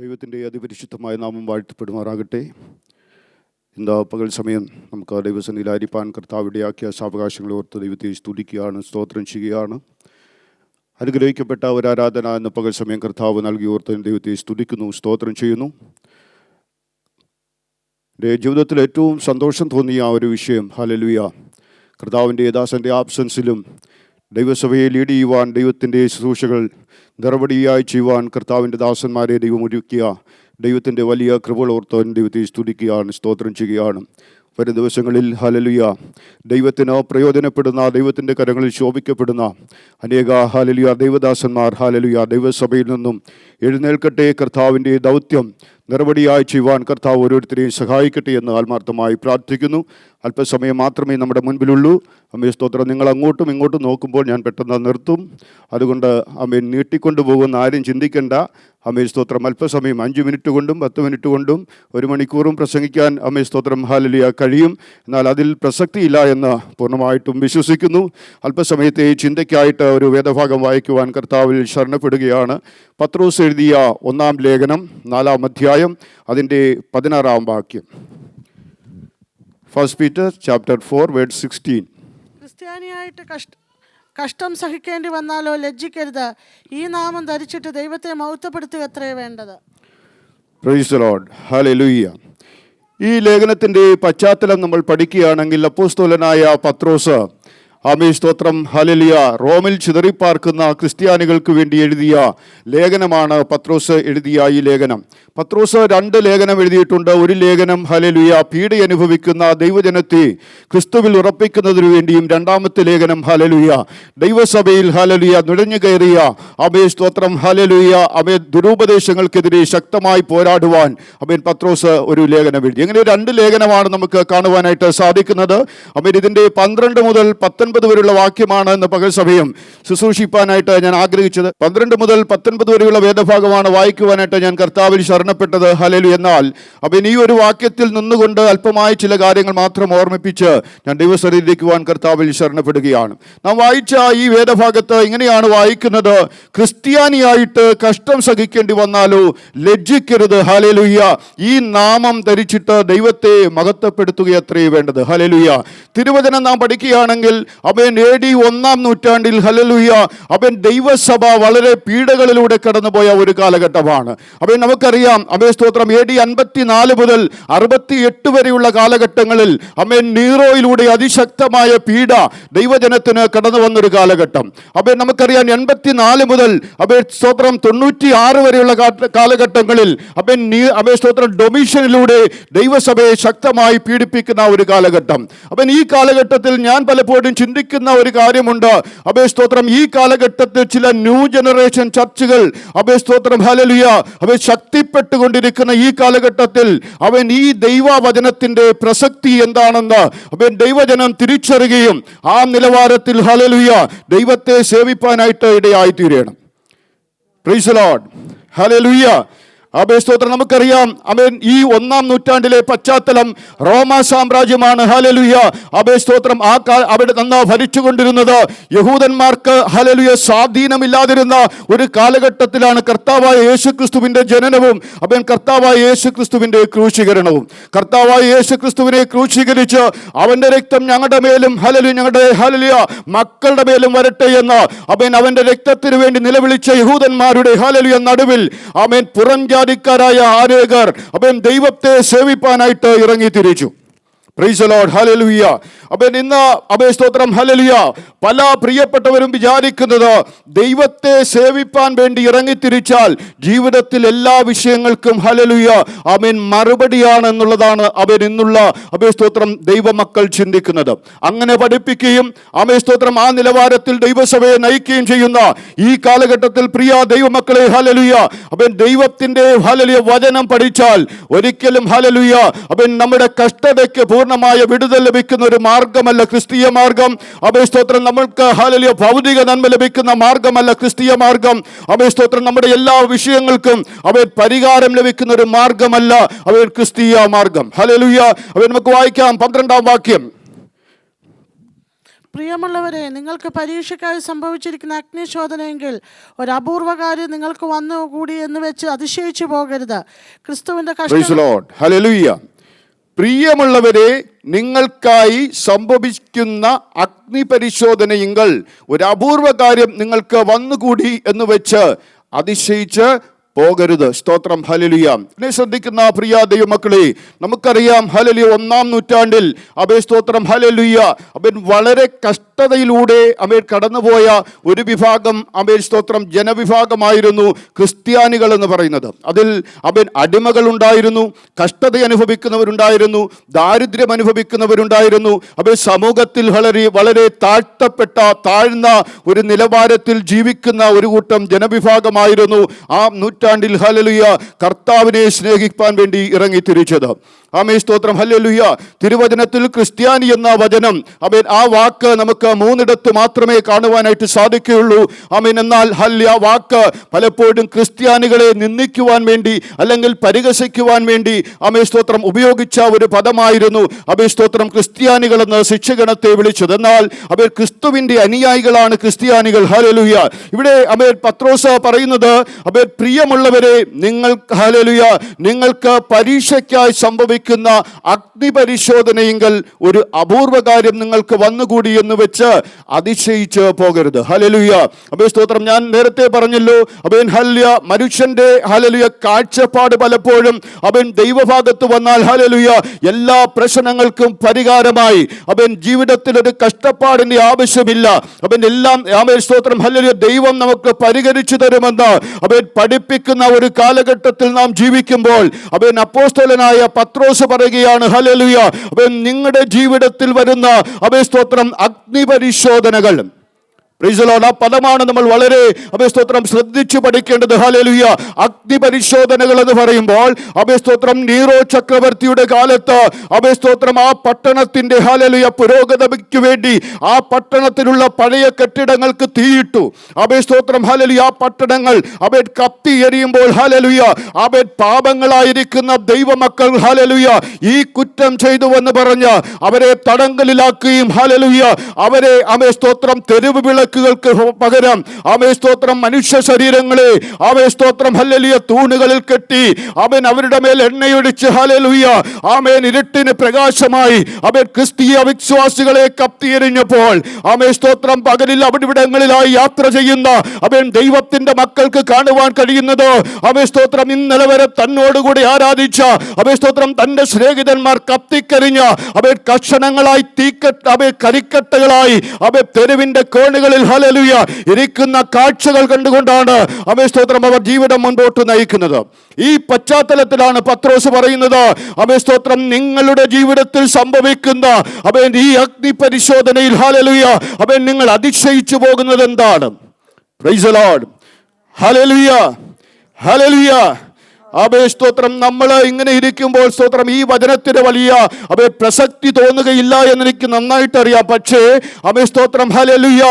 ദൈവത്തിൻ്റെ അതിപരിശുദ്ധമായ നാമം വാഴ്ത്തപ്പെടുമാറാകട്ടെ. ഇന്ന് പകൽ സമയം നമുക്ക് ദൈവസന്നിധിയിലായിരിക്കാൻ കർത്താവിടെയാക്കിയ സാവകാശങ്ങളെ ഓർത്ത് ദൈവത്തെ സ്തുതിക്കുകയാണ്, സ്തോത്രം ചെയ്യുകയാണ്. അനുഗ്രഹിക്കപ്പെട്ട ഒരു ആരാധന എന്ന പകൽ സമയം കർത്താവ് നൽകി ഓർത്ത് ദൈവത്തെ സ്തുതിക്കുന്നു, സ്തോത്രം ചെയ്യുന്നു. എൻ്റെ ജീവിതത്തിൽ ഏറ്റവും സന്തോഷം തോന്നിയ ഒരു വിഷയം, ഹല്ലേലൂയ, കർത്താവിൻ്റെ ദാസൻ്റെ ആബ്സൻസിലും ദൈവസഭയെ ലീഡ് ചെയ്യുവാൻ, ദൈവത്തിൻ്റെ ശുശ്രൂഷകൾ നിറവടിയായി ചെയ്യുവാൻ കർത്താവിൻ്റെ ദാസന്മാരെ ദൈവം ഒരുക്കിയ ദൈവത്തിൻ്റെ വലിയ കൃപകൾ ഓർത്തവൻ ദൈവത്തെ സ്തുതിക്കുകയാണ്, സ്തോത്രം ചെയ്യുകയാണ്. വരും ദിവസങ്ങളിൽ ഹല്ലേലൂയ ദൈവത്തിന് പ്രയോജനപ്പെടുന്ന, ദൈവത്തിൻ്റെ കരങ്ങളിൽ ശോഭിക്കപ്പെടുന്ന അനേക ഹല്ലേലൂയ ദൈവദാസന്മാർ ഹല്ലേലൂയ ദൈവസഭയിൽ നിന്നും എഴുന്നേൽക്കട്ടെ. കർത്താവിൻ്റെ ദൗത്യം നിറവടിയായി ചെയ്യുവാൻ കർത്താവ് ഓരോരുത്തരെയും സഹായിക്കട്ടെ എന്ന് ആത്മാർത്ഥമായി പ്രാർത്ഥിക്കുന്നു. അല്പസമയം മാത്രമേ നമ്മുടെ മുൻപിലുള്ളൂ. അമ്മേ സ്തോത്രം. നിങ്ങൾ അങ്ങോട്ടും ഇങ്ങോട്ടും നോക്കുമ്പോൾ ഞാൻ പെട്ടെന്ന് നിർത്തും. അതുകൊണ്ട് അമ്മേ നീട്ടിക്കൊണ്ടു പോകുന്ന ആരും ചിന്തിക്കേണ്ട. അമ്മേ സ്തോത്രം. അല്പസമയം 5 മിനിറ്റ് കൊണ്ടും 10 മിനിറ്റ് കൊണ്ടും 1 മണിക്കൂറും പ്രസംഗിക്കാൻ അമ്മേ സ്തോത്രം ഹല്ലേലൂയ കഴിയും. എന്നാൽ അതിൽ പ്രസക്തിയില്ല എന്ന് പൂർണ്ണമായിട്ടും വിശ്വസിക്കുന്നു. അല്പസമയത്തെ ചിന്തയ്ക്കായിട്ട് ഒരു വേദഭാഗം വായിക്കുവാൻ കർത്താവിൽ ശരണപ്പെടുകയാണ്. പത്രോസ് എഴുതിയ 1-ാം ലേഖനം 4-ാം അധ്യായം അതിൻ്റെ 16-ാം വാക്യം. 1 Peter chapter 4 verse 16. ക്രിസ്ത്യാനിയായിട്ട് കഷ്ടം സഹിക്കേണ്ടി വന്നാലോ ലജ്ജിക്കരുത്. ഈ നാമം ധരിച്ചിട്ട് ദൈവത്തെ മഹത്വപ്പെടുത്തുക അത്രേ വേണ്ടത്. Price the Lord. ഹല്ലേലൂയ. ഈ ലേഖനത്തിൻ്റെ പശ്ചാത്തലം നമ്മൾ പഠിക്കുകയാണെങ്കിൽ അപ്പോസ്തലനായ പത്രോസ് ആമേ സ്തോത്രം ഹല്ലേലൂയ റോമിൽ ചിതറിപ്പാർക്കുന്ന ക്രിസ്ത്യാനികൾക്ക് വേണ്ടി എഴുതിയ ലേഖനമാണ് പത്രോസ് എഴുതിയ ഈ ലേഖനം. പത്രോസ് 2 ലേഖനം എഴുതിയിട്ടുണ്ട്. ഒരു ലേഖനം ഹല്ലേലൂയ പീഡ അനുഭവിക്കുന്ന ദൈവജനത്തെ ക്രിസ്തുവിൽ ഉറപ്പിക്കുന്നതിനു വേണ്ടിയും, 2-ാമത്തെ ലേഖനം ഹല്ലേലൂയ ദൈവസഭയിൽ ഹല്ലേലൂയ നുഴഞ്ഞു കയറിയ ആമേ സ്തോത്രം ഹല്ലേലൂയ ആമേ ദുരുപദേശങ്ങൾക്കെതിരെ ശക്തമായി പോരാടുവാൻ ആമേൻ പത്രോസ് ഒരു ലേഖനം എഴുതി. ഇങ്ങനെ 2 ലേഖനമാണ് നമുക്ക് കാണുവാനായിട്ട് സാധിക്കുന്നത്. ആമേൻ ഇതിൻ്റെ 12 മുതൽ 19 വരെയുള്ള വാക്യമാണ് ഇന്ന് പകൽ സമയം ശുശ്രൂഷിപ്പാനായിട്ട് ഞാൻ ആഗ്രഹിച്ചത്. 12 മുതൽ 19 വരെയുള്ള വേദഭാഗമാണ് വായിക്കുവാനായിട്ട് ഞാൻ കർത്താവിൽ ശരണപ്പെട്ടത്. ഹല്ലേലൂയ. എന്നാൽ അവൻ ഈ ഒരു വാക്യത്തിൽ നിന്നുകൊണ്ട് അല്പമായി ചില കാര്യങ്ങൾ മാത്രം ഓർമ്മിപ്പിച്ച് ഞാൻ ദൈവസന്നിധിയിലേക്കുവാൻ കർത്താവിൽ ശരണപ്പെടുകയാണ്. നാം വായിച്ച ഈ വേദഭാഗത്ത് ഇങ്ങനെയാണ് വായിക്കുന്നത്: ക്രിസ്ത്യാനിയായിട്ട് കഷ്ടം സഹിക്കേണ്ടി വന്നാലോ ലജ്ജിക്കരുത്. ഹല്ലേലൂയ. ഈ നാമം ധരിച്ചിട്ട് ദൈവത്തെ മഹത്വപ്പെടുത്തുകയത്രേ വേണ്ടത്. ഹല്ലേലൂയ. തിരുവചനം നാം പഠിക്കുകയാണെങ്കിൽ അവൻ AD 1-ാം നൂറ്റാണ്ടിൽ ഹല്ലേലൂയ അവൻ ദൈവസഭ വളരെ പീഡകളിലൂടെ കടന്നുപോയ ഒരു കാലഘട്ടമാണ്. അവൻ നമുക്കറിയാം അവൻ സ്തോത്രം AD 54 മുതൽ 68 വരെയുള്ള കാലഘട്ടങ്ങളിൽ അവൻ നീറോയിലൂടെ അതിശക്തമായ പീഡ ദൈവജനത്തിന് കടന്നു വന്നൊരു കാലഘട്ടം. അവൻ നമുക്കറിയാം 84 മുതൽ അവൻ സ്തോത്രം 96 വരെയുള്ള കാലഘട്ടങ്ങളിൽ അവൻ സ്തോത്രം ഡൊമിഷനിലൂടെ ദൈവസഭയെ ശക്തമായി പീഡിപ്പിക്കുന്ന ഒരു കാലഘട്ടം. അവൻ ഈ കാലഘട്ടത്തിൽ ഞാൻ പലപ്പോഴും ചിന്തിക്കുന്ന ഒരു കാര്യമുണ്ട്. അബേ സ്തോത്രം. ഈ കാലഘട്ടത്തിൽ ചില ന്യൂ ജനറേഷൻ ചർച്ചുകൾ അബേ സ്തോത്രം ഹല്ലേലൂയ അവൻ ശക്തിപ്പെട്ടുകൊണ്ടിരിക്കുന്ന ഈ കാലഘട്ടത്തിൽ അവൻ ഈ ദൈവവചനത്തിന്റെ പ്രസക്തി എന്താണെന്ന് അവൻ ദൈവജനം തിരിച്ചറിയുകയും ആ നിലവാരത്തിൽ ഹല്ലേലൂയ ദൈവത്തെ സേവിപ്പാനായിട്ട് ഇടയായിത്തീരണം. Praise the Lord. ഹല്ലേലൂയ. അബേ സ്തോത്രം. നമുക്കറിയാം അവൻ ഈ 1-ാം നൂറ്റാണ്ടിലെ പശ്ചാത്തലം റോമ സാമ്രാജ്യമാണ്. ഹല്ലേലൂയ. അബേ സ്തോത്രം. അവിടെ നിന്ന് ഭരിച്ചുകൊണ്ടിരുന്നത് യഹൂദന്മാർക്ക് ഹല്ലേലൂയ സ്വാധീനമില്ലാതിരുന്ന ഒരു കാലഘട്ടത്തിലാണ് കർത്താവായ യേശുക്രിസ്തുവിന്റെ ജനനവും അവൻ കർത്താവായ യേശുക്രിസ്തുവിന്റെ ക്രൂശീകരണവും. കർത്താവായ യേശുക്രിസ്തുവിനെ ക്രൂശീകരിച്ച് അവന്റെ രക്തം ഞങ്ങളുടെ മേലും ഹല്ലേലൂയ ഞങ്ങളുടെ ഹല്ലേലൂയ മക്കളുടെ മേലും വരട്ടെ എന്ന് അവന്റെ രക്തത്തിന് വേണ്ടി നിലവിളിച്ച യഹൂദന്മാരുടെ ഹല്ലേലൂയ നടുവിൽ അവൻ പുറംജാതിക്കാരായ അനേകർ അവൻ ദൈവത്തെ സേവിപ്പാനായിട്ട് ഇറങ്ങി തിരിച്ചു. Price the Lord. ഹല്ലേലൂയ. അവൻ ഇന്ന് അബേ സ്തോത്രം ഹല്ലേലൂയ പല പ്രിയപ്പെട്ടവരും വിചാരിക്കുന്നത് ദൈവത്തെ സേവിപ്പാൻ വേണ്ടി ഇറങ്ങിത്തിരിച്ചാൽ ജീവിതത്തിൽ എല്ലാ വിഷയങ്ങൾക്കും ഹല്ലേലൂയ അവൻ മറുപടിയാണ് എന്നുള്ളതാണ് അവൻ ഇന്നുള്ള അബേ സ്തോത്രം ദൈവമക്കൾ ചിന്തിക്കുന്നത്. അങ്ങനെ പഠിപ്പിക്കുകയും അബേ സ്തോത്രം ആ നിലവാരത്തിൽ ദൈവസഭയെ നയിക്കുകയും ചെയ്യുന്ന ഈ കാലഘട്ടത്തിൽ പ്രിയ ദൈവമക്കളെ ഹല്ലേലൂയ അവൻ ദൈവത്തിന്റെ ഹല്ലേലൂയ വചനം പഠിച്ചാൽ ഒരിക്കലും ഹല്ലേലൂയ അവൻ നമ്മുടെ കഷ്ടതയ്ക്ക് പൂർണ്ണമായ വിടുതൽ ലഭിക്കുന്ന ഒരു മാർഗമല്ല ക്രിസ്തീയ മാർഗം. അബേ സ്തോത്രം. നമ്മൾക്ക് ഹല്ലേലൂയ ഭൗതിക നന്മ ലഭിക്കുന്ന മാർഗമല്ല ക്രിസ്തീയ മാർഗം. അബേ സ്തോത്രം. നമ്മുടെ എല്ലാ വിഷയങ്ങൾക്കും അവൻ പരിഹാരം ലഭിക്കുന്ന ഒരു മാർഗമല്ല അവൻ ക്രിസ്തീയ മാർഗം. ഹല്ലേലൂയ. അവൻ നമുക്ക് വായിക്കാം 12-ാം വാക്യം. പ്രിയമുള്ളവരെ, നിങ്ങൾക്ക് പരീക്ഷയ്ക്കായി സംഭവിച്ചിരിക്കുന്ന അഗ്നിശോധനയെങ്കിൽ ഒരു അപൂർവ കാര്യം നിങ്ങൾക്ക് വന്നുകൂടി എന്ന് വെച്ച് അതിശയിച്ചു പോകരുത്. ക്രിസ്തുവിന്റെ Praise the Lord. Hallelujah. പ്രിയമുള്ളവരെ, നിങ്ങൾക്കായി സംഭവിക്കുന്ന അഗ്നിപരിശോധനയെങ്കിൽ ഒരു അപൂർവ കാര്യം നിങ്ങൾക്ക് വന്നുകൂടി എന്ന് വെച്ച് അതിശയിച്ച് പോകരുത്. സ്തോത്രം. ഹല്ലേലൂയ. എന്നെ ശ്രദ്ധിക്കുന്ന പ്രിയ ദൈവമക്കളെ, നമുക്കറിയാം ഹല്ലേലൂയ, 1-ാം നൂറ്റാണ്ടിൽ സ്തോത്രം ഹല്ലേലൂയ വളരെ കഷ്ടതയിലൂടെ കടന്നുപോയ ഒരു വിഭാഗം സ്തോത്രം ജനവിഭാഗമായിരുന്നു ക്രിസ്ത്യാനികൾ എന്ന് പറയുന്നത്. അതിൽ അടിമകൾ ഉണ്ടായിരുന്നു, കഷ്ടത അനുഭവിക്കുന്നവരുണ്ടായിരുന്നു, ദാരിദ്ര്യം അനുഭവിക്കുന്നവരുണ്ടായിരുന്നു. സമൂഹത്തിൽ വളരെ താഴ്ന്ന ഒരു നിലവാരത്തിൽ ജീവിക്കുന്ന ഒരു കൂട്ടം ജനവിഭാഗമായിരുന്നു ആ നൂറ്റാണ്ടിൽ ഹല്ലേലൂയ കർത്താവിനെ സ്നേഹിക്കാൻ വേണ്ടി ഇറങ്ങി തിരിച്ചത്. ആമേൻ. സ്തോത്രം. ഹല്ലേലൂയ. തിരുവചനത്തിൽ ക്രിസ്ത്യാനി എന്ന വചനം ആ വാക്ക് നമുക്ക് 3 മാത്രമേ കാണുവാനായിട്ട് സാധിക്കുകയുള്ളൂ. ആമേൻ. എന്നാൽ ആ വാക്ക് പലപ്പോഴും ക്രിസ്ത്യാനികളെ നിന്ദിക്കുവാൻ വേണ്ടി അല്ലെങ്കിൽ പരിഹസിക്കുവാൻ വേണ്ടി സ്തോത്രം ഉപയോഗിച്ച ഒരു പദമായിരുന്നു സ്തോത്രം ക്രിസ്ത്യാനികൾ എന്ന് ശിക്ഷഗണത്തെ വിളിച്ചത്. എന്നാൽ ക്രിസ്തുവിന്റെ അനുയായികളാണ് ക്രിസ്ത്യാനികൾ. ഹല്ലേലൂയ. ഇവിടെ പത്രോസ് പറയുന്നത്, പ്രിയമുള്ളവരെ, നിങ്ങൾക്ക് പരീക്ഷയ്ക്കായി സംഭവിക്കുന്ന അഗ്നിപരിശോധനയെങ്കിൽ ഒരു അപൂർവ കാര്യം നിങ്ങൾക്ക് വന്നുകൂടി എന്ന് വെച്ച് അതിശയിച്ച് പോകരുത്. ഹല്ലേലൂയ. സ്തോത്രം. ഞാൻ നേരത്തെ പറഞ്ഞല്ലോ, മനുഷ്യന്റെ കാഴ്ചപ്പാട് പലപ്പോഴും ദൈവഭാഗത്ത് വന്നാൽ ഹല്ലേലൂയ എല്ലാ പ്രശ്നങ്ങൾക്കും പരിഹാരമായി ജീവിതത്തിൽ ഒരു കഷ്ടപ്പാടിന്റെ ആവശ്യമില്ല. എല്ലാം സ്തോത്രം ഹല്ലേലൂയ ദൈവം നമുക്ക് പരിഹരിച്ചു തരുമെന്ന് പഠിപ്പിക്കുന്ന ഒരു കാലഘട്ടത്തിൽ നാം ജീവിക്കുമ്പോൾ അപ്പോസ്തലനായ പത്രോസ് പറയുകയാണ്, ഹല്ലേലൂയ, നിങ്ങളുടെ ജീവിതത്തിൽ വരുന്ന സ്തോത്രം അഗ്നിപരിശോധനകൾ. ആ പദമാണ് നമ്മൾ വളരെ സ്തോത്രം ശ്രദ്ധിച്ചു പഠിക്കേണ്ടത്. ഹല്ലേലൂയ. അഗ്നിപരിശോധനകൾ എന്ന് പറയുമ്പോൾ സ്തോത്രം നീറോ ചക്രവർത്തിയുടെ കാലത്ത് സ്തോത്രം ആ പട്ടണത്തിന്റെ ഹല്ലേലൂയ പുരോഗതിക്ക് വേണ്ടി ആ പട്ടണത്തിലുള്ള പഴയ കെട്ടിടങ്ങൾക്ക് തീയിട്ടു. സ്തോത്രം ഹല്ലേലൂയ. ആ പട്ടണങ്ങൾ കത്തി എരിയുമ്പോൾ ഹല്ലേലൂയ പാപങ്ങളായിരിക്കുന്ന ദൈവമക്കൾ ഹല്ലേലൂയ ഈ കുറ്റം ചെയ്തുവെന്ന് പറഞ്ഞ് അവരെ തടങ്കലിലാക്കുകയും ഹല്ലേലൂയ അവരെ സ്തോത്രം തെരുവ് വിളക്ക് പകരം സ്തോത്രം മനുഷ്യ ശരീരങ്ങളെ സ്തോത്രം ഹല്ലേലൂയ തൂണുകളിൽ കെട്ടി അവരുടെ മേൽ എണ്ണയൊഴിച്ച് ഹല്ലേലൂയ ഇരുട്ടിന് പ്രകാശമായി ക്രിസ്തീയ വിശ്വാസികളെ കത്തിയെറിഞ്ഞപ്പോൾ സ്തോത്രം പകലിൽ അവിടിവിടങ്ങളിലായി യാത്ര ചെയ്യുന്ന ദൈവത്തിന്റെ മക്കൾക്ക് കാണുവാൻ കഴിയുന്നത് സ്തോത്രം ഇന്നലെ വരെ തന്നോടുകൂടി ആരാധിച്ച സ്തോത്രം തന്റെ സ്നേഹിതന്മാർ കത്തിക്കരിഞ്ഞ കഷണങ്ങളായി കരിക്കട്ടകളായി തെരുവിന്റെ കോണുകളിൽ ഹല്ലേലൂയ ഇരിക്കുന്ന കാഴ്ചകൾ കണ്ടുകൊണ്ടാണ് സ്തോത്രം അവർ ജീവിതം മുൻപോട്ട് നയിക്കുന്നത്. ഈ പശ്ചാത്തലത്തിലാണ് പത്രോസ് പറയുന്നത്, സ്തോത്രം നിങ്ങളുടെ ജീവിതത്തിൽ സംഭവിക്കുന്ന ഈ അഗ്നി പരിശോധനയിൽ ഹല്ലേലൂയ നിങ്ങൾ അതിശയിച്ചു പോകുന്നത് എന്താണ്? Price the Lord. ഹല്ലേലൂയ. ഹല്ലേലൂയ. സ്തോത്രം നമ്മൾ ഇങ്ങനെ ഇരിക്കുമ്പോൾ സ്തോത്രം ഈ വചനത്തിന് വലിയ പ്രസക്തി തോന്നുകയില്ല എന്ന് എനിക്ക് നന്നായിട്ട് അറിയാം. പക്ഷേ സ്തോത്രം ഹല്ലേലൂയ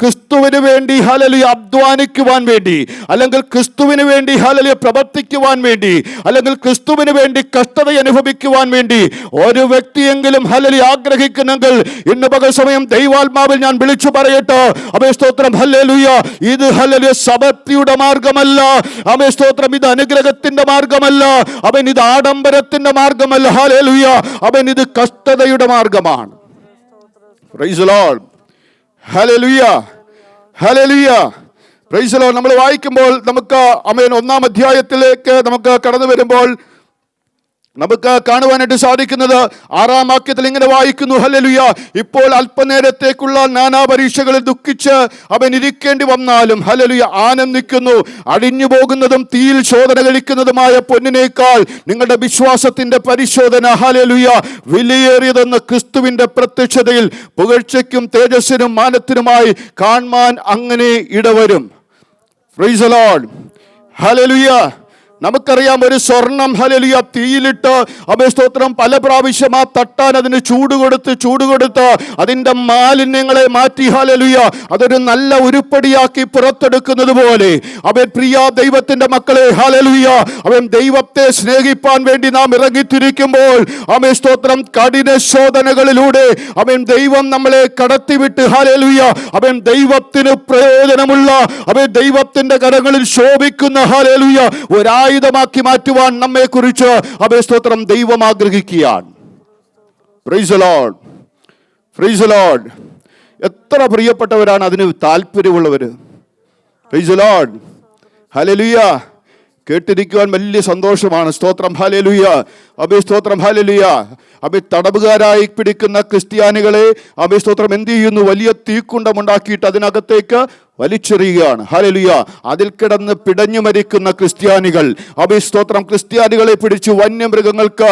ക്രിസ്തുവിന് വേണ്ടി ഹല്ലേലൂയ അധ്വാനിക്കുവാൻ വേണ്ടി, അല്ലെങ്കിൽ ക്രിസ്തുവിന് വേണ്ടി ഹല്ലേലൂയ പ്രവർത്തിക്കുവാൻ വേണ്ടി, അല്ലെങ്കിൽ ക്രിസ്തുവിന് വേണ്ടി കഷ്ടത അനുഭവിക്കുവാൻ വേണ്ടി ഒരു വ്യക്തിയെങ്കിലും ഹല്ലേലൂയ ആഗ്രഹിക്കുന്നെങ്കിൽ ഇന്ന് പകൽ സമയം ദൈവാത്മാവിൽ ഞാൻ വിളിച്ചു പറയട്ടെ, സ്തോത്രം ഹല്ലേലൂയ ഇത് ഹല്ലേലൂയ സഭക്തിയുടെ മാർഗമല്ല. സ്തോത്രം ഇത് അനുഗ്രഹത്തിന്റെ മാർഗമല്ല. ഇത് ആഡംബരത്തിന്റെ മാർഗമല്ല. ഹല്ലേലൂയ ഇത് കഷ്ടതയുടെ മാർഗമാണ്. Price the Lord. ഹല്ലേലൂയ. ഹല്ലേലൂയ. Praise the Lord. നമ്മൾ വായിക്കുമ്പോൾ നമുക്ക് 1-ാം അധ്യായത്തിലേക്ക് നമുക്ക് കടന്നു വരുമ്പോൾ നമുക്ക് കാണുവാനായിട്ട് സാധിക്കുന്നത് 6-ാം വാക്യത്തിൽ ഇങ്ങനെ വായിക്കുന്നു, ഹല്ലേലൂയ, ഇപ്പോൾ അല്പനേരത്തേക്കുള്ള നാനാ പരീക്ഷകളിൽ ദുഃഖിച്ച് ഇരിക്കേണ്ടി വന്നാലും ഹല്ലേലൂയ ആനന്ദിക്കുന്നു. അടിഞ്ഞു പോകുന്നതും തീയിൽ ശോധന കഴിക്കുന്നതുമായ പൊന്നിനേക്കാൾ നിങ്ങളുടെ വിശ്വാസത്തിന്റെ പരിശോധന ഹല്ലേലൂയ വിലയേറിയതെന്ന് ക്രിസ്തുവിന്റെ പ്രത്യക്ഷതയിൽ പുകഴ്ചയ്ക്കും തേജസ്സിനും മാനത്തിനുമായി കാണുവാൻ അങ്ങനെ ഇടവരും. Praise the Lord. ഹല്ലേലൂയ. നമുക്കറിയാം, ഒരു സ്വർണം ഹല്ലേലൂയ തീയിലിട്ട് അപസ്തോത്രം പല പ്രാവശ്യം ആ തട്ടാൻ അതിന് ചൂട് കൊടുത്ത് അതിന്റെ മാലിന്യങ്ങളെ മാറ്റി ഹല്ലേലൂയ അതൊരു നല്ല ഉരുപ്പടിയാക്കി പുറത്തെടുക്കുന്നത് പോലെ അവൻ പ്രിയ ദൈവത്തിന്റെ മക്കളെ ഹല്ലേലൂയ അവൻ ദൈവത്തെ സ്നേഹിപ്പാൻ വേണ്ടി നാം ഇറങ്ങിത്തിരിക്കുമ്പോൾ അപസ്തോത്രം കഠിന ശോധനകളിലൂടെ അവൻ ദൈവം നമ്മളെ കടത്തിവിട്ട് ഹല്ലേലൂയ അവൻ ദൈവത്തിന് പ്രയോജനമുള്ള അവൻ ദൈവത്തിന്റെ കരങ്ങളിൽ ശോഭിക്കുന്ന ഹല്ലേലൂയ ഒരായുധമാക്കി മാറ്റുവാൻ നമ്മെ കുറിച്ച് അപസ്തോത്രം ദൈവം ആഗ്രഹിക്കുകയാണ്. Praise the lord, praise the lord. എത്ര പ്രിയപ്പെട്ടവരാണ് അതിന് താല്പര്യമുള്ളവര്. പ്രൈസ് ദി ലോർഡ്, ഹല്ലേലൂയ. കേട്ടിരിക്കുവാൻ വലിയ സന്തോഷമാണ്. സ്തോത്രം, ഹല്ലേലൂയ. അപസ്തോത്രം, ഹല്ലേലൂയ. തടവുകാരായി പിടിക്കുന്ന ക്രിസ്ത്യാനികളെ അപസ്തോത്രം എന്ത് ചെയ്യുന്നു? വലിയ തീക്കുണ്ടമുണ്ടാക്കിയിട്ട് അതിനകത്തേക്ക് വലിച്ചെറിയുകയാണ്. ഹല്ലേലൂയ. അതിൽ കിടന്ന് പിടഞ്ഞു മരിക്കുന്ന ക്രിസ്ത്യാനികൾ അപസ്തോത്രം ക്രിസ്ത്യാനികളെ പിടിച്ച് വന്യമൃഗങ്ങൾക്ക്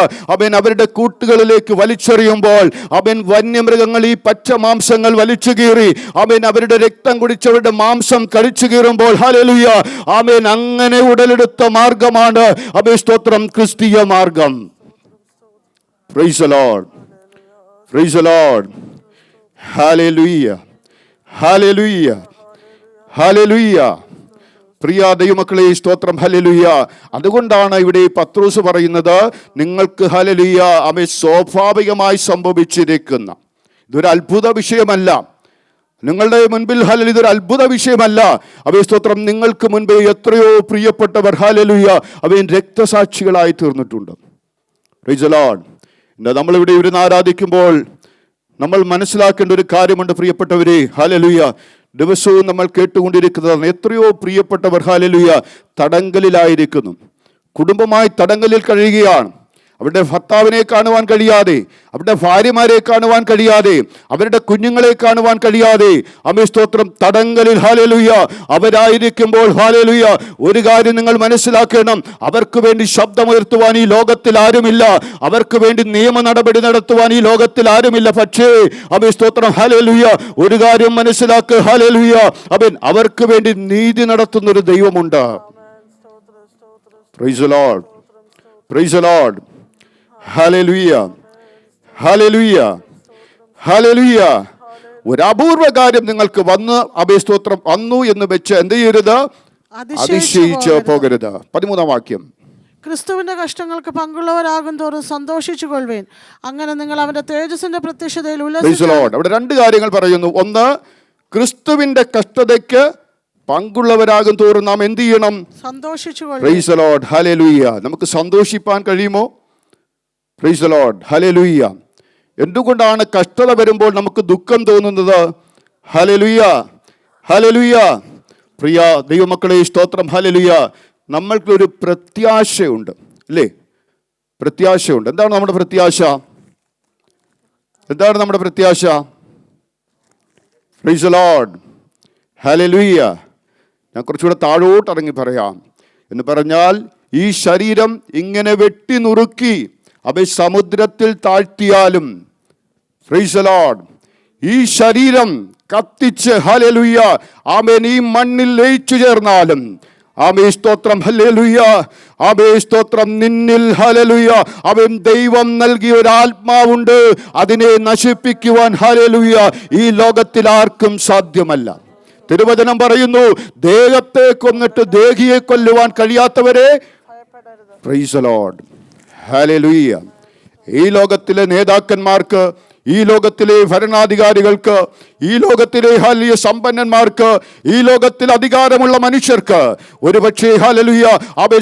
അവരുടെ കൂട്ടുകളിലേക്ക് വലിച്ചെറിയുമ്പോൾ വന്യമൃഗങ്ങൾ ഈ പച്ച മാംസങ്ങൾ വലിച്ചു കീറി അവരുടെ രക്തം കുടിച്ചവരുടെ മാംസം കഴിച്ചു കീറുമ്പോൾ ഹല്ലേലൂയ അങ്ങനെ ഉടലെടുത്ത മാർഗമാണ് അപസ്തോത്രം ക്രിസ്തീയ മാർഗം. Praise the Lord. Praise the Lord. Hallelujah. Hallelujah. Hallelujah. പ്രിയ ദൈവമക്കളെ സ്തോത്രം, ഹല്ലേലൂയ. അതുകൊണ്ടാണ് ഇവിടെ പത്രോസ് പറയുന്നത് നിങ്ങൾക്ക് ഹല്ലേലൂയ സ്വാഭാവികമായി സംഭവിച്ചിരിക്കുന്ന ഇതൊരു അത്ഭുത വിഷയമല്ല. നിങ്ങളുടെ മുൻപിൽ ഹല്ലേലൂയ ഇതൊരു അത്ഭുത വിഷയമല്ല. സ്തോത്രം നിങ്ങൾക്ക് മുൻപേ എത്രയോ പ്രിയപ്പെട്ടവർ ഹല്ലേലൂയ രക്തസാക്ഷികളായി തീർന്നിട്ടുണ്ട്. Praise the lord. നമ്മളിവിടെ ഇരുന്ന് ആരാധിക്കുമ്പോൾ നമ്മൾ മനസ്സിലാക്കേണ്ട ഒരു കാര്യമുണ്ട് പ്രിയപ്പെട്ടവരെ. ഹല്ലേലൂയ. ദിവസവും നമ്മൾ കേട്ടുകൊണ്ടിരിക്കുന്നതാണ് എത്രയോ പ്രിയപ്പെട്ടവർ ഹല്ലേലൂയ തടങ്കലിലായിരിക്കുന്നു. കുടുംബമായി തടങ്കലിൽ കഴിയുകയാണ്. അവരുടെ ഭർത്താവിനെ കാണുവാൻ കഴിയാതെ, അവരുടെ ഭാര്യമാരെ കാണുവാൻ കഴിയാതെ, അവരുടെ കുഞ്ഞുങ്ങളെ കാണുവാൻ കഴിയാതെ സ്തോത്രം തടങ്കലിൽ ഹല്ലേലൂയ അവരായിരിക്കുമ്പോൾ ഹല്ലേലൂയ ഒരു കാര്യം നിങ്ങൾ മനസ്സിലാക്കണം. അവർക്ക് വേണ്ടി ശബ്ദമുയർത്തുവാൻ ഈ ലോകത്തിൽ ആരുമില്ല. അവർക്ക് വേണ്ടി നിയമ നടപടി നടത്തുവാൻ ഈ ലോകത്തിൽ ആരുമില്ല. പക്ഷേ സ്തോത്രം ഹല്ലേലൂയ ഒരു കാര്യം മനസ്സിലാക്കുക. ഹല്ലേലൂയ അവർക്ക് വേണ്ടി നീതി നടത്തുന്ന ഒരു ദൈവമുണ്ട്. Price the lord, praise the Lord. ഹല്ലേലൂയ, ഹല്ലേലൂയ, ഹല്ലേലൂയ. ഒരു അപൂർവ കാര്യം നിങ്ങൾക്ക് സ്തോത്രം വന്നു എന്ന് വെച്ച് എന്ത് ചെയ്യരുത്? അതിശയിച്ച് പോകരുത്. 13-ാം വാക്യം. ക്രിസ്തുവിന്റെ കഷ്ടങ്ങൾക്ക് പങ്കുള്ളവരാകും തോറും സന്തോഷിച്ചു കൊള്ളുവേൻ, അങ്ങനെ നിങ്ങൾ അവന്റെ തേജസ്സിന്റെ പ്രത്യക്ഷതയിൽ അവിടെ രണ്ട് കാര്യങ്ങൾ പറയുന്നു. ഒന്ന്, ക്രിസ്തുവിന്റെ കഷ്ടതയ്ക്ക് പങ്കുള്ളവരാകും തോറും നാം എന്ത് ചെയ്യണം? സന്തോഷിച്ചു പ്രൈസ് ദി ലോർഡ്, ഹല്ലേലൂയ. നമുക്ക് സന്തോഷിപ്പാൻ കഴിയുമോ? Price the Lord, hallelujah. എന്തുകൊണ്ടാണ് കഷ്ടത വരുമ്പോൾ നമുക്ക് ദുഃഖം തോന്നുന്നത്? Hallelujah, hallelujah. പ്രിയ ദൈവമക്കളെ സ്തോത്രം, ഹല്ലേലൂയ. നമ്മൾക്കൊരു പ്രത്യാശയുണ്ട്, അല്ലേ? പ്രത്യാശയുണ്ട്. എന്താണ് നമ്മുടെ പ്രത്യാശ? എന്താണ് നമ്മുടെ പ്രത്യാശ? പ്രൈസ് ദി ലോർഡ്, ഹല്ലേലൂയ. ഞാൻ കുറച്ചുകൂടെ താഴോട്ട് ഇറങ്ങി പറയാം. എന്ന് പറഞ്ഞാൽ ഈ ശരീരം ഇങ്ങനെ വെട്ടി നുറുക്കി സമുദ്രത്തിൽ താഴ്ത്തിയാലും, പ്രൈസ് ദി ലോർഡ്, ഈ ശരീരം കത്തിച്ച് ഹല്ലേലൂയ ആമേൻ ഈ മണ്ണിൽ ലയിച്ചു ചേർന്നാലും സ്തോത്രം, ഹല്ലേലൂയ സ്തോത്രം, നിന്നിൽ ഹല്ലേലൂയ അവൻ ദൈവം നൽകിയ ഒരു ആത്മാവുണ്ട്. അതിനെ നശിപ്പിക്കുവാൻ ഹല്ലേലൂയ ഈ ലോകത്തിൽ ആർക്കും സാധ്യമല്ല. തിരുവചനം പറയുന്നു, ദേഹത്തെ കൊന്നിട്ട് ദേഹിയെ കൊല്ലുവാൻ കഴിയാത്തവരെ പ്രൈസ് ദി ലോർഡ്, ഹല്ലേലൂയ. ഈ ലോകത്തിലെ നേതാക്കന്മാർക്ക്, ഈ ലോകത്തിലെ ഭരണാധികാരികൾക്ക്, ഈ ലോകത്തിലെ ഹല്ലേലൂയ സമ്പന്നന്മാർക്ക്, ഈ ലോകത്തിൽ അധികാരമുള്ള മനുഷ്യർക്ക് ഒരുപക്ഷേ ഹല്ലേലൂയ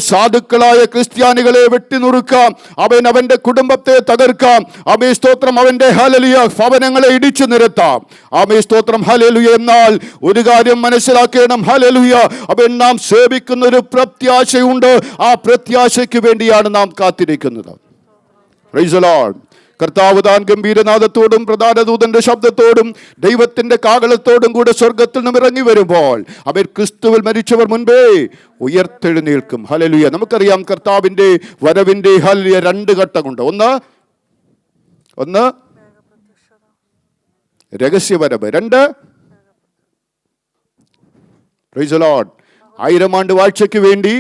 സാധുക്കളായ ക്രിസ്ത്യാനികളെ വെട്ടിനുറുക്കാം, അവന്റെ കുടുംബത്തെ തകർക്കാം, സ്തോത്രം അവന്റെ ഹല്ലേലൂയ ഭവനങ്ങളെ ഇടിച്ചു നിരത്താം, സ്തോത്രം, ഹല്ലേലൂയ. എന്നാൽ ഒരു കാര്യം മനസ്സിലാക്കണം, ഹല്ലേലൂയ നാം സേവിക്കുന്ന ഒരു പ്രത്യാശയുണ്ട്. ആ പ്രത്യാശയ്ക്ക് വേണ്ടിയാണ് നാം കാത്തിരിക്കുന്നത്. Price the Lord. കർത്താവ് താൻ ഗംഭീരനാദത്തോടും പ്രധാന ദൂതന്റെ ശബ്ദത്തോടും ദൈവത്തിന്റെ കാഹളത്തോടും കൂടെ സ്വർഗത്തിൽ നിന്നും ഇറങ്ങി വരുമ്പോൾ അവർ ക്രിസ്തുവിൽ മരിച്ചവർ മുൻപേ ഉയർത്തെഴുന്നേൽക്കും. ഹല്ലേലൂയ. നമുക്കറിയാം കർത്താവിന്റെ വരവിന്റെ ഹല്ലേലൂയ രണ്ട് ഘട്ടമുണ്ട്. ഒന്ന് രഹസ്യവരവ്, രണ്ട് പ്രൈസ് ദി ലോർഡ് 1000 ആണ്ട് വാഴ്ചയ്ക്ക് വേണ്ടി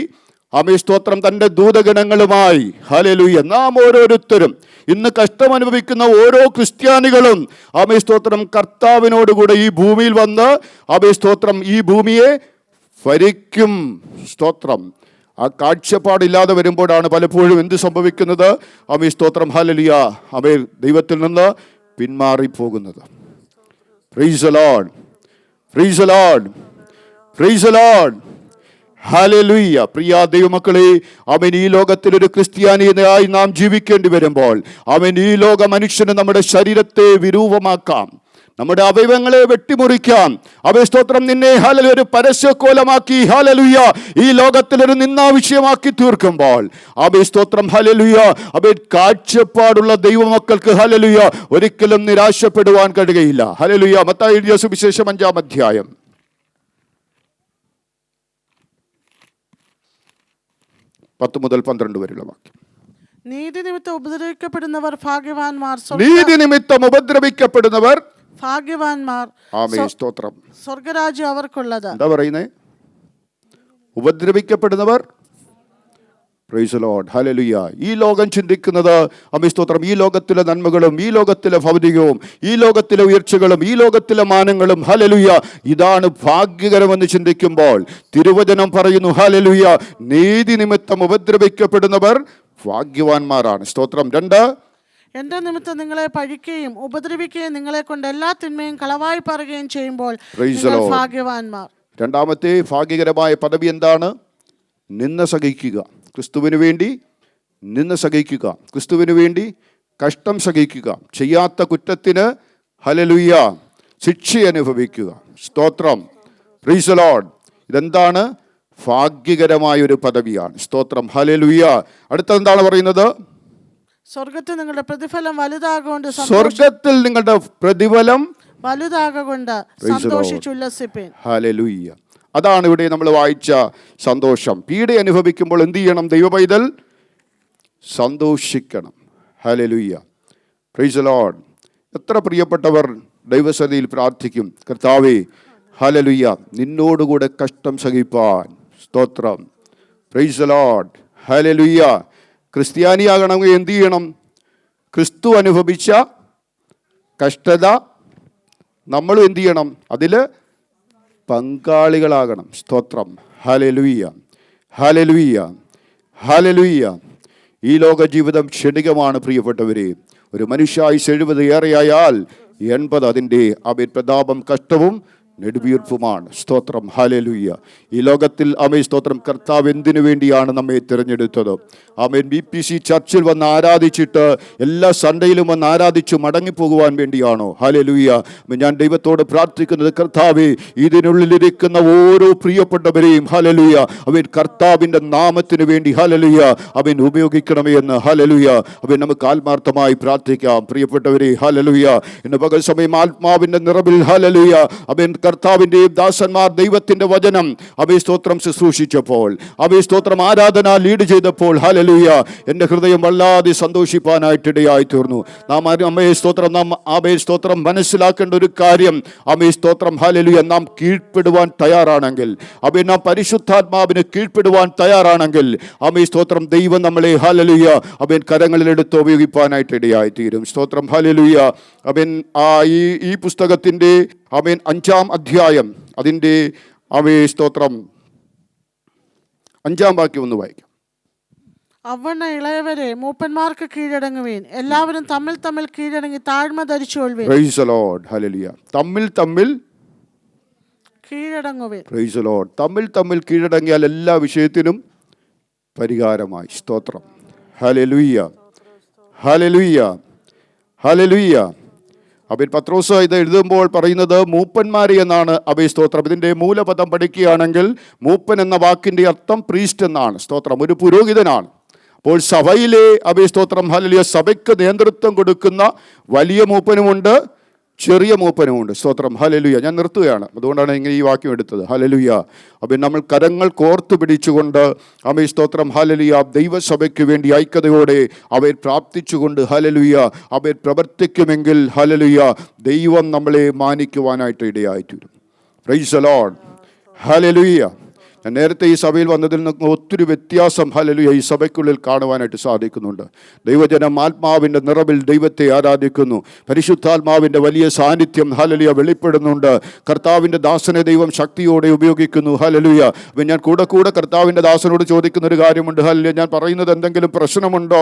ആമേ സ്തോത്രം തൻ്റെ ദൂതഗണങ്ങളുമായി ഹല്ലേലൂയ നാം ഓരോരുത്തരും ഇന്ന് കഷ്ടമനുഭവിക്കുന്ന ഓരോ ക്രിസ്ത്യാനികളും ആമേ സ്തോത്രം കർത്താവിനോടുകൂടെ ഈ ഭൂമിയിൽ വന്ന് ആമേ സ്തോത്രം ഈ ഭൂമിയെ ഭരിക്കും. സ്തോത്രം. ആ കാഴ്ചപ്പാടില്ലാതെ വരുമ്പോഴാണ് പലപ്പോഴും എന്ത് സംഭവിക്കുന്നത്? ആമേ സ്തോത്രം ഹല്ലേലൂയ ആമേ ദൈവത്തിൽ നിന്ന് പിന്മാറിപ്പോകുന്നത്. Praise the lord, praise the lord, praise the Lord. ഹല്ലേലൂയ. പ്രിയ ദൈവമക്കളെ, ആമേൻ ഈ ലോകത്തിൽ ഒരു ക്രിസ്ത്യാനിയായി നാം ജീവിക്കേണ്ടി വരുമ്പോൾ ആമേൻ ഈ ലോക മനുഷ്യന് നമ്മുടെ ശരീരത്തെ വിരൂപമാക്കാം, നമ്മുടെ അവയവങ്ങളെ വെട്ടിമുറിക്കാം. ആമേൻ സ്തോത്രം. നിന്നെ ഹല്ലേലൂയ ഒരു പരസ്യക്കോലമാക്കി ഹല്ലേലൂയ ഈ ലോകത്തിൽ ഒരു നിന്ദാവിഷയമാക്കി തീർക്കുമ്പോൾ ആമേൻ സ്തോത്രം ഹല്ലേലൂയ ആമേൻ കാഴ്ചപ്പാടുള്ള ദൈവമക്കൾക്ക് ഹല്ലേലൂയ ഒരിക്കലും നിരാശപ്പെടുവാൻ കഴിയുകയില്ല. ഹല്ലേലൂയ. മത്തായി എഴുതിയ സുവിശേഷം 5-ാം അധ്യായം 10 മുതൽ 12 വരെയുള്ള വാക്യം. നീതി നിമിത്തം ഉപദ്രവിക്കപ്പെടുന്നവർ ഭാഗ്യവാന്മാർ, നീതി നിമിത്തം ഉപദ്രവിക്കപ്പെടുന്നവർ ഭാഗ്യവാന്മാർ, ആമേൻ സ്തോത്രം, സ്വർഗരാജ്യം അവർക്കുള്ളത്. എന്താ പറയുന്നേ? ഉപദ്രവിക്കപ്പെടുന്നവർ. Praise the Lord. ഹല്ലേലൂയ. ഈ ലോകം ചിന്തിക്കുന്നത് ആമേൻ സ്തോത്രം ഈ ലോകത്തിലെ നന്മകളും ഈ ലോകത്തിലെ ഭൗതികവും ഈ ലോകത്തിലെ ഉയർച്ചകളും ഈ ലോകത്തിലെ മാനങ്ങളും ഹല്ലേലൂയ ഇതാണ് ഭാഗ്യകരമെന്ന് ചിന്തിക്കുമ്പോൾ തിരുവചനം പറയുന്നു ഹല്ലേലൂയ നീതി നിമിത്തം ഉപദ്രവിക്കപ്പെടുന്നവർ ഭാഗ്യവാന്മാരാണ്. സ്തോത്രം. 2, എന്റെ നിമിത്തം നിങ്ങളെ പഴിക്കുകയും ഉപദ്രവിക്കുകയും നിങ്ങളെ കൊണ്ട് എല്ലാ തിന്മയും കളവായി പറയുകയും ചെയ്യുമ്പോൾ നിങ്ങൾ ഭാഗ്യവാന്മാർ. രണ്ടാമത്തെ ഭാഗ്യകരമായ പദവി എന്താണ്? നിന്ന സഹിക്കുക. ക്രിസ്തുവിന് വേണ്ടി നിന്ന സഹിക്കുക, ക്രിസ്തുവിന് വേണ്ടി കഷ്ടം സഹിക്കുക, ചെയ്യാത്ത കുറ്റത്തിന് ഹല്ലേലൂയ ശിക്ഷ അനുഭവിക്കുക. സ്തോത്രം. Price the Lord. ഇതെന്താണ്? ഭാഗ്യകരമായ ഒരു പദവിയാണ്. സ്തോത്രം. ഹല്ലേലൂയ. അടുത്തെന്താണ് പറയുന്നത്? സ്വർഗത്തിൽ നിങ്ങളുടെ പ്രതിഫലം വലുതാകൊണ്ട് സ്വർഗത്തിൽ നിങ്ങളുടെ പ്രതിഫലം വലുതാകൊണ്ട് സന്തോഷിച്ചുല്ലസിപ്പിൻ. ഹല്ലേലൂയ. അതാണ് ഇവിടെ നമ്മൾ വായിച്ച സന്തോഷം. പീഡ അനുഭവിക്കുമ്പോൾ എന്ത് ചെയ്യണം? ദൈവപൈതൽ സന്തോഷിക്കണം. ഹല്ലേലൂയ. Praise the lord. എത്ര പ്രിയപ്പെട്ടവർ ദൈവസന്നിധിയിൽ പ്രാർത്ഥിക്കും, കർത്താവേ ഹല്ലേലൂയ നിന്നോടുകൂടെ കഷ്ടം സഹിപ്പാൻ. സ്തോത്രം. Price the Lord. ഹല്ലേലൂയ. ക്രിസ്ത്യാനിയാകണമെങ്കിൽ എന്ത് ചെയ്യണം? ക്രിസ്തു അനുഭവിച്ച കഷ്ടത നമ്മളും എന്ത് ചെയ്യണം? അതിൽ പങ്കാളികളാകണം. സ്തോത്രം. Hallelujah, hallelujah, hallelujah. ഈ ലോക ജീവിതം ക്ഷണികമാണ് പ്രിയപ്പെട്ടവരെ. ഒരു മനുഷ്യായുസ് 70 ഏറെയായാൽ 80 അതിൻ്റെ പ്രതാപം കഷ്ടവും നെടുവീർപ്പുമാണ്. സ്തോത്രം. ഹല്ലേലൂയ. ഈ ലോകത്തിൽ ആമേൻ സ്തോത്രം കർത്താവ് എന്തിനു വേണ്ടിയാണ് നമ്മെ തിരഞ്ഞെടുത്തത്? ആമേൻ BPC ചർച്ചിൽ വന്ന് ആരാധിച്ചിട്ട് എല്ലാ സൺഡേയിലും വന്ന് ആരാധിച്ചു മടങ്ങിപ്പോകുവാൻ വേണ്ടിയാണോ? ഹല്ലേലൂയ. ഞാൻ ദൈവത്തോട് പ്രാർത്ഥിക്കുന്നത്, കർത്താവേ ഇതിനുള്ളിലിരിക്കുന്ന ഓരോ പ്രിയപ്പെട്ടവരെയും ഹല്ലേലൂയ അവൻ കർത്താവിൻ്റെ നാമത്തിന് വേണ്ടി ഹല്ലേലൂയ അവൻ ഉപയോഗിക്കണമേ എന്ന് ഹല്ലേലൂയ അവൻ നമുക്ക് ആത്മാർത്ഥമായി പ്രാർത്ഥിക്കാം. പ്രിയപ്പെട്ടവരെ ഹല്ലേലൂയ ഇന്ന് പകൽ സമയം ആത്മാവിൻ്റെ നിറവിൽ ഹല്ലേലൂയ അവൻ കർത്താവിൻ്റെയും ദാസന്മാർ ദൈവത്തിൻ്റെ വചനം അവയെ സ്തോത്രം ശുശ്രൂഷിച്ചപ്പോൾ, അവയെ സ്തോത്രം ആരാധന ലീഡ് ചെയ്തപ്പോൾ ഹല്ലേലൂയ എൻ്റെ ഹൃദയം വല്ലാതെ സന്തോഷിപ്പാനായിട്ടിടയായി തീർന്നു. നാം അമ്മയെ സ്തോത്രം നാം അവയെ സ്തോത്രം മനസ്സിലാക്കേണ്ട ഒരു കാര്യം, അമ്മയെ സ്തോത്രം ഹല്ലേലൂയ നാം കീഴ്പ്പെടുവാൻ തയ്യാറാണെങ്കിൽ, അവയെ നാം പരിശുദ്ധാത്മാവിന് കീഴ്പ്പെടുവാൻ തയ്യാറാണെങ്കിൽ അമ്മയെ സ്തോത്രം ദൈവം നമ്മളെ ഹല്ലേലൂയ അവൻ കരങ്ങളിലെടുത്ത് ഉപയോഗിപ്പാനായിട്ട് ഇടയായി തീരും. സ്തോത്രം. ഹല്ലേലൂയ. അവൻ ഈ പുസ്തകത്തിൻ്റെ അവൻ 5-ാം അധ്യായം അതിൻ്റെ അവയെ സ്തോത്രം 5-ാം വാക്യം ഒന്ന് വായിക്കാം. അവണ്ണ ഇളയവരെ മൂപ്പന്മാർക്ക് കീഴടങ്ങുവീൻ, എല്ലാവരും തമ്മിൽ തമ്മിൽ കീഴടങ്ങി താഴ്മ ധരിച്ചുകൊള്ളുവീൻ. Praise the Lord. ഹല്ലേലൂയ. തമ്മിൽ തമ്മിൽ കീഴടങ്ങുവീൻ. Price the Lord. തമ്മിൽ തമ്മിൽ കീഴടങ്ങിയാൽ എല്ലാ വിഷയത്തിനും പരിഹാരമായി. സ്തോത്രം. Hallelujah, hallelujah, hallelujah. അവൻ പത്രോസ് ഇത് എഴുതുമ്പോൾ പറയുന്നത് മൂപ്പന്മാരെ എന്നാണ്. അഭയ സ്തോത്രം. ഇതിൻ്റെ മൂലപദം പഠിക്കുകയാണെങ്കിൽ മൂപ്പൻ എന്ന വാക്കിൻ്റെ അർത്ഥം പ്രീസ്റ്റ് എന്നാണ്. സ്തോത്രം. ഒരു പുരോഹിതനാണ്. അപ്പോൾ സഭയിലെ അഭയ സ്തോത്രം ഹല്ലേലൂയ സഭയ്ക്ക് നേതൃത്വം കൊടുക്കുന്ന വലിയ മൂപ്പനുമുണ്ട്, ചെറിയ മൂപ്പനുമുണ്ട്. സ്തോത്രം. ഹല്ലേലൂയ. ഞാൻ നിർത്തുകയാണ്, അതുകൊണ്ടാണ് ഇങ്ങനെ ഈ വാക്യം എടുത്തത്. ഹല്ലേലൂയ. അപ്പം നമ്മൾ കരങ്ങൾ കോർത്തു പിടിച്ചുകൊണ്ട് അമേ സ്തോത്രം ഹല്ലേലൂയ ദൈവസഭയ്ക്ക് വേണ്ടി ഐക്യതയോടെ അവർ പ്രാർത്ഥിച്ചുകൊണ്ട് ഹല്ലേലൂയ അവർ പ്രവർത്തിക്കുമെങ്കിൽ ഹല്ലേലൂയ ദൈവം നമ്മളെ മാനിക്കുവാനായിട്ട് ഇടയായിത്തീരും. Praise the Lord. ഹല്ലേലൂയ. ഞാൻ നേരത്തെ ഈ സഭയിൽ വന്നതിൽ നിന്ന് ഒത്തിരി വ്യത്യാസം ഹല്ലേലൂയ ഈ സഭയ്ക്കുള്ളിൽ കാണുവാനായിട്ട് സാധിക്കുന്നുണ്ട്. ദൈവജനം ആത്മാവിൻ്റെ നിറവിൽ ദൈവത്തെ ആരാധിക്കുന്നു. പരിശുദ്ധാത്മാവിൻ്റെ വലിയ സാന്നിധ്യം ഹല്ലേലൂയ വെളിപ്പെടുന്നുണ്ട്. കർത്താവിൻ്റെ ദാസനെ ദൈവം ശക്തിയോടെ ഉപയോഗിക്കുന്നു. ഹല്ലേലൂയ. അപ്പം ഞാൻ കൂടെ കർത്താവിൻ്റെ ദാസനോട് ചോദിക്കുന്ന ഒരു കാര്യമുണ്ട്. ഹല്ലേലൂയ, ഞാൻ പറയുന്നത് എന്തെങ്കിലും പ്രശ്നമുണ്ടോ?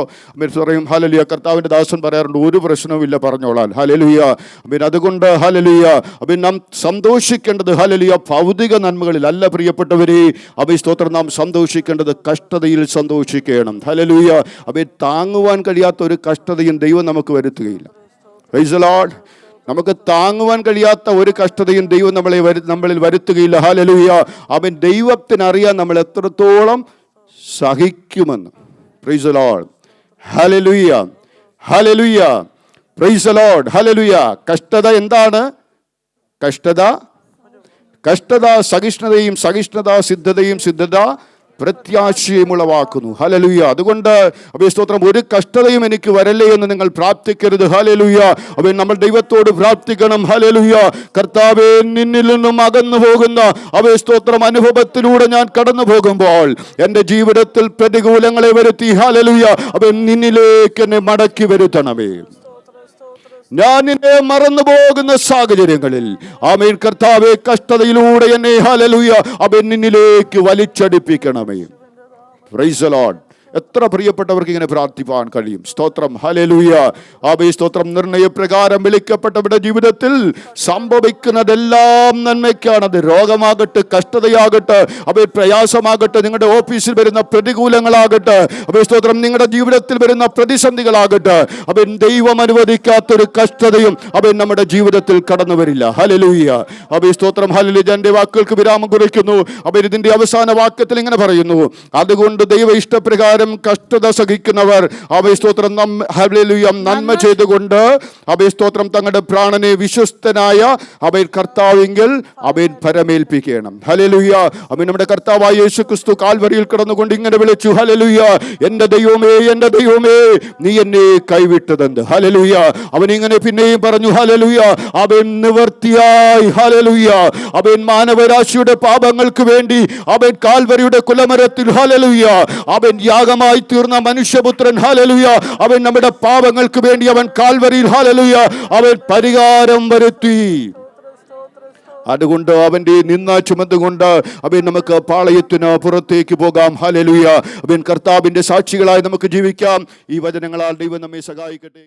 പറയും ഹല്ലേലൂയ. കർത്താവിൻ്റെ ദാസൻ പറയാറുണ്ട്, ഒരു പ്രശ്നവുമില്ല, പറഞ്ഞോളാൻ. ഹല്ലേലൂയ. അപ്പം അതുകൊണ്ട് ഹല്ലേലൂയ അപ്പം നാം സന്തോഷിക്കേണ്ടത് ഹല്ലേലൂയ ഭൗതിക നന്മകളിൽ അല്ല പ്രിയപ്പെട്ടവരെ. അവൻ സ്തോത്രം, നാം സന്തോഷിക്കേണ്ടത് കഷ്ടതയിൽ സന്തോഷിക്കണം. ഹല്ലേലൂയ. അവൻ താങ്ങുവാൻ കഴിയാത്ത ഒരു കഷ്ടതയും ദൈവം നമുക്ക് വരുത്തുകയില്ല. Price the Lord. നമുക്ക് താങ്ങുവാൻ കഴിയാത്ത ഒരു കഷ്ടതയും ദൈവം നമ്മളിൽ വരുത്തുകയില്ല. ഹല്ലേലൂയ. അവൻ ദൈവത്തിനറിയാൻ നമ്മൾ എത്രത്തോളം സഹിക്കുമെന്ന്. Praise the Lord. ഹല്ലേലൂയ. ഹല്ലേലൂയ. Praise the Lord. ഹല്ലേലൂയ. കഷ്ടത എന്താണ്? കഷ്ടത സഹിഷ്ണുതയും, സഹിഷ്ണുത സിദ്ധതയും, സിദ്ധത പ്രത്യാശയും ഉളവാക്കുന്നു. ഹല്ലേലൂയ. അതുകൊണ്ട് സ്തോത്രം, ഒരു കഷ്ടതയും എനിക്ക് വരല്ലേ എന്ന് നിങ്ങൾ പ്രാർത്ഥിക്കരുത്. ഹല്ലേലൂയ. അവൻ നമ്മൾ ദൈവത്തോട് പ്രാർത്ഥിക്കണം. ഹല്ലേലൂയ. കർത്താവേ, നിന്നിൽ നിന്നും അകന്നു പോകുന്ന സ്തോത്രം അനുഭവത്തിലൂടെ ഞാൻ കടന്നു പോകുമ്പോൾ എൻ്റെ ജീവിതത്തിൽ പ്രതികൂലങ്ങളെ വരുത്തി ഹല്ലേലൂയ അവൻ നിന്നിലേക്ക് എന്നെ മടക്കി വരുത്തണമേ. ഞാൻ നിന്നെ മറന്നു പോകുന്ന സാഹചര്യങ്ങളിൽ ആമേൻ കർത്താവേ, കഷ്ടതയിലൂടെ എന്നെ ഹല്ലേലൂയ അവൻ നിന്നിലേക്ക് വലിച്ചടിപ്പിക്കണമേ. Price the lord. എത്ര പ്രിയപ്പെട്ടവർക്ക് ഇങ്ങനെ പ്രാർത്ഥിപ്പാൻ കഴിയും? സ്തോത്രം. ഹല്ലേലൂയ. സ്തോത്രം. നിർണയപ്രകാരം വിളിക്കപ്പെട്ടവരുടെ ജീവിതത്തിൽ സംഭവിക്കുന്നതെല്ലാം നന്മയ്ക്കാണ്. അത് രോഗമാകട്ടെ, കഷ്ടതയാകട്ടെ, പ്രയാസമാകട്ടെ, നിങ്ങളുടെ ഓഫീസിൽ വരുന്ന പ്രതികൂലങ്ങളാകട്ടെ, സ്തോത്രം, നിങ്ങളുടെ ജീവിതത്തിൽ വരുന്ന പ്രതിസന്ധികളാകട്ടെ, ദൈവം അനുവദിക്കാത്തൊരു കഷ്ടതയും നമ്മുടെ ജീവിതത്തിൽ കടന്നു വരില്ല. ഹല്ലേലൂയ. സ്തോത്രം. ഹല്ലേലൂയ. എൻ്റെ വാക്കുകൾക്ക് വിരാമം കുറിക്കുന്നു. ഇതിന്റെ അവസാന വാക്യത്തിൽ ഇങ്ങനെ പറയുന്നു, അതുകൊണ്ട് ദൈവ ഇഷ്ടപ്രകാരം കഷ്ടത സഹിക്കുന്നവർ സ്തോത്രം നന്മ ചെയ്തുകൊണ്ട് സ്തോത്രം തങ്ങളുടെ പ്രാണനെ വിശ്വസ്തനായ കർത്താവിങ്കിൽ പരമേൽപ്പിക്കണം. ഹല്ലേലൂയ. നമ്മുടെ കർത്താവായ യേശുക്രിസ്തു കാൽവരിയിൽ കിടന്നുകൊണ്ട് ഇങ്ങനെ വിളിച്ചു, ഹല്ലേലൂയ, എൻ്റെ ദൈവമേ, എൻ്റെ ദൈവമേ, നീ എന്നെ കൈവിട്ടതെന്ത്? ഹല്ലേലൂയ. അവനിങ്ങനെ പിന്നെയും പറഞ്ഞു, ഹല്ലേലൂയ, അവൻ നിവർത്തിയായി ഹല്ലേലൂയ അവൻ മാനവരാശിയുടെ പാപങ്ങൾക്ക് വേണ്ടി കാൽവരിയുടെ കുലമരത്തിൽ ഹല്ലേലൂയ അവൻ യാഗമായി തീർന്ന മനുഷ്യപുത്രൻ ഹല്ലേലൂയ അവൻ നമ്മുടെ പാപങ്ങൾക്ക് വേണ്ടി അവൻ കാൽവരിയിൽ ഹല്ലേലൂയ അവൻ പരിഹാരം വരുത്തി. അതുകൊണ്ട് അവന്റെ നിന്ന ചുമന്നുകൊണ്ട് നമുക്ക് പാളയത്തിന് പുറത്തേക്ക് പോകാം. ഹല്ലേലൂയ. കർത്താവിന്റെ സാക്ഷികളായി നമുക്ക് ജീവിക്കാം. ഈ വചനങ്ങളാൽ ദൈവം നമ്മെ സഹായിക്കട്ടെ.